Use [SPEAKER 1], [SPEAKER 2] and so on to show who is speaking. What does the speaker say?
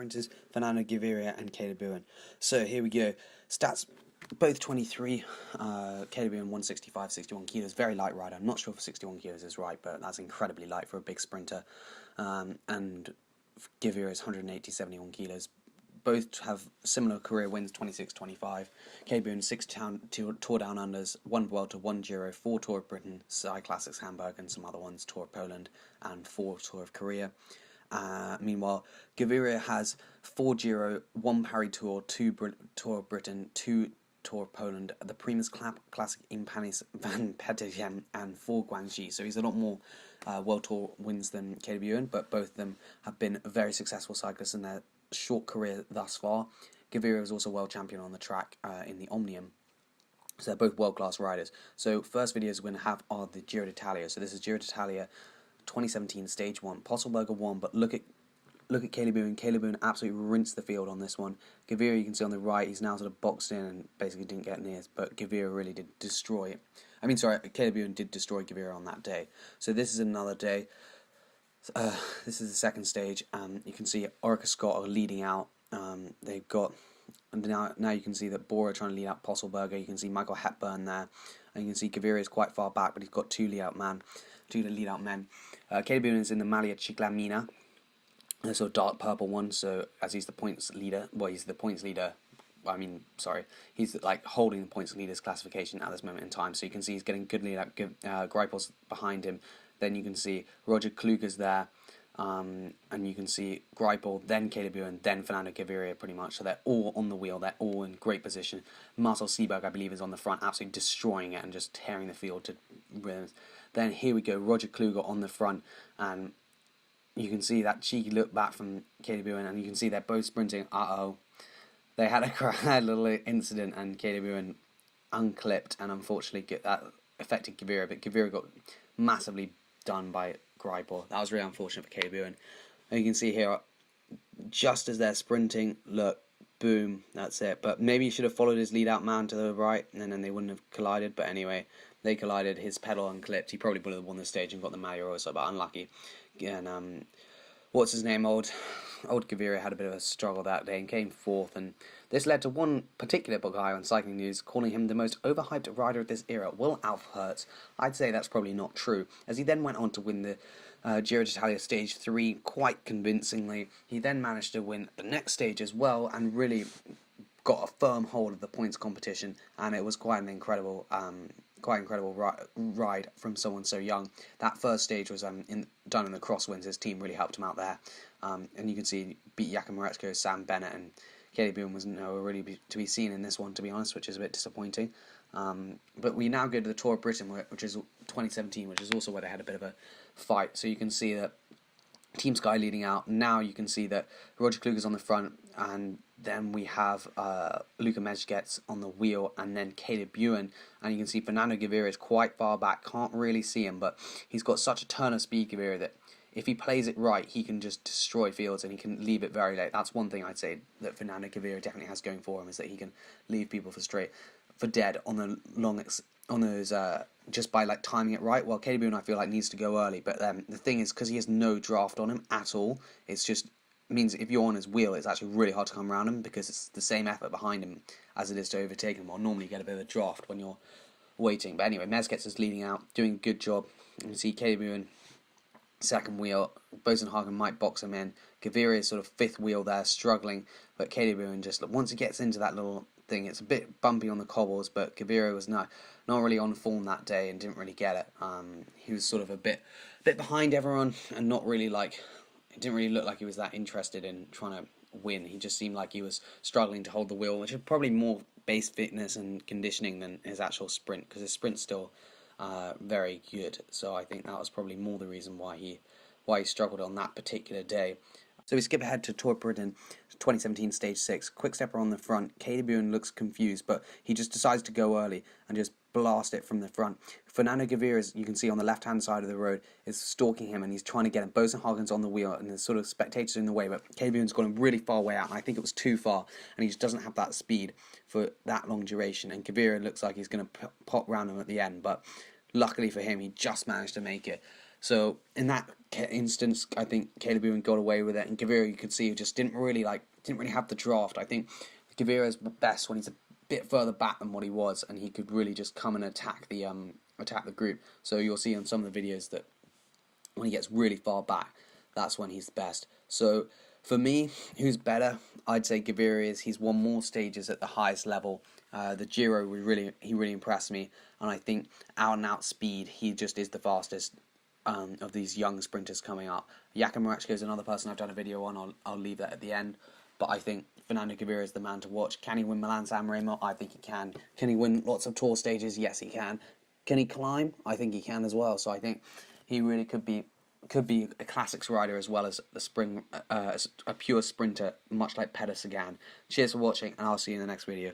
[SPEAKER 1] sprinters, Fernando Gaviria and Caleb Ewan. So here we go. Stats, both 23. Caleb Ewan 165, 61 kilos. Very light rider. I'm not sure if 61 kilos is right, but that's incredibly light for a big sprinter. And Gaviria is 180, 71 kilos. Both have similar career wins, 26-25. Caleb Ewan 6 Tour Down Unders, 1 Vuelta, 1 Giro, 4 Tour of Britain, Sci Classics Hamburg, and some other ones, Tour of Poland, and 4 Tour of Korea. Meanwhile, Gaviria has 4 Giro, 1 Paris Tour, 2 Tour of Britain, 2 Tour of Poland, the Primus Classic in Panis Van Petegem, and 4 Guangxi. So he's a lot more World Tour wins than Caleb Ewan, but both of them have been very successful cyclists in their short career thus far. Gaviria was also world champion on the track in the Omnium. So they're both world-class riders. So first videos we're going to have are the Giro d'Italia. So this is Giro d'Italia 2017 Stage 1. Posselberger won, but look at Caleb Ewan. Caleb Ewan absolutely rinsed the field on this one. Gaviria, you can see on the right, he's now sort of boxed in and basically didn't get near, but Gaviria really did destroy it. Caleb Ewan did destroy Gaviria on that day. So this is another day. This is the second stage. You can see Orica Scott are leading out. They've got, and now you can see that Bora trying to lead out Posselberger. You can see Michael Hepburn there, and you can see Gaviria is quite far back, but he's got two lead out men. Caleb Ewan is in the Maglia Ciclamina, the sort of dark purple one. So as he's the points leader, he's like holding the points leaders classification at this moment in time. So you can see he's getting good lead out. Greipel's behind him. Then you can see Roger Kluger's there, and you can see Greipel, then Caleb Ewan, then Fernando Gaviria pretty much. So they're all on the wheel, they're all in great position. Marcel Seeberg, I believe, is on the front, absolutely destroying it and just tearing the field to rims. Then here we go, Roger Kluger on the front, and you can see that cheeky look back from Caleb Ewan, and you can see they're both sprinting. They had a little incident, and Caleb Ewan unclipped, and unfortunately that affected Gaviria, but Gaviria got massively done by Greipel. That was really unfortunate for Caleb Ewan. And you can see here, just as they're sprinting, look, boom, that's it. But maybe he should have followed his lead out man to the right, and then they wouldn't have collided. But anyway, they collided. His pedal unclipped. He probably would have won the stage and got the Maglia Rosa, but unlucky. And what's his name? Old Gaviria had a bit of a struggle that day and came fourth, and this led to one particular guy on Cycling News calling him the most overhyped rider of this era, Will Alf Hertz. I'd say that's probably not true, as he then went on to win the Giro d'Italia Stage 3 quite convincingly. He then managed to win the next stage as well, and really got a firm hold of the points competition, and it was quite an incredible ride from someone so young. That first stage was done in the crosswinds. His team really helped him out there, and you can see he beat Jakob Moretsko, Sam Bennett, and Caleb Ewan was nowhere really to be seen in this one, to be honest, which is a bit disappointing. But we now go to the Tour of Britain, which is 2017, which is also where they had a bit of a fight. So you can see that Team Sky leading out. Now you can see that Roger Kluger's on the front, and then we have Luka Mezgec on the wheel, and then Caleb Ewan, and you can see Fernando Gaviria is quite far back, can't really see him, but he's got such a turn of speed, Gaviria, that if he plays it right, he can just destroy fields, and he can leave it very late. That's one thing I'd say that Fernando Gaviria definitely has going for him, is that he can leave people for dead on those just by like timing it right. Well, Caleb Ewan, I feel like, needs to go early, but the thing is, because he has no draft on him at all, it's just means if you're on his wheel, it's actually really hard to come around him, because it's the same effort behind him as it is to overtake him. Or normally you get a bit of a draft when you're waiting. But anyway, Mezgec is leading out, doing a good job. You can see Caleb Ewan second wheel, Bosenhagen might box him in. Gaviria is sort of fifth wheel there, struggling, but Caleb Ewan just, once he gets into that little thing, it's a bit bumpy on the cobbles, but Gaviria was not really on form that day and didn't really get it. He was sort of a bit behind everyone, and not really it didn't really look like he was that interested in trying to win. He just seemed like he was struggling to hold the wheel, which is probably more base fitness and conditioning than his actual sprint, because his sprint's still very good. So I think that was probably more the reason why he struggled on that particular day. So we skip ahead to Tour of Britain 2017 Stage 6. Quickstepper on the front. Caleb Ewan looks confused, but he just decides to go early and just blast it from the front. Fernando Gaviria, as you can see on the left-hand side of the road, is stalking him, and he's trying to get him. Bosenhagen's on the wheel, and there's sort of spectators in the way, but Caleb Ewan's got him really far way out, and I think it was too far, and he just doesn't have that speed for that long duration, and Gaviria looks like he's going to pop round him at the end, but luckily for him, he just managed to make it. So in that instance, I think Caleb Ewan got away with it, and Gaviria, you could see, just didn't really have the draft. I think Gaviria is best when he's a bit further back than what he was, and he could really just come and attack the group. So you'll see on some of the videos that when he gets really far back, that's when he's the best. So for me, who's better? I'd say Gaviria is. He's won more stages at the highest level. The Giro he really impressed me, and I think out and out speed, he just is the fastest of these young sprinters coming up. Jakob Mareczko is another person I've done a video on. I'll leave that at the end. But I think Fernando Gaviria is the man to watch. Can he win Milan-San Remo? I think he can. Can he win lots of tour stages? Yes, he can. Can he climb? I think he can as well. So I think he really could be a classics rider as well as a pure sprinter, much like Peter Sagan. Cheers for watching, and I'll see you in the next video.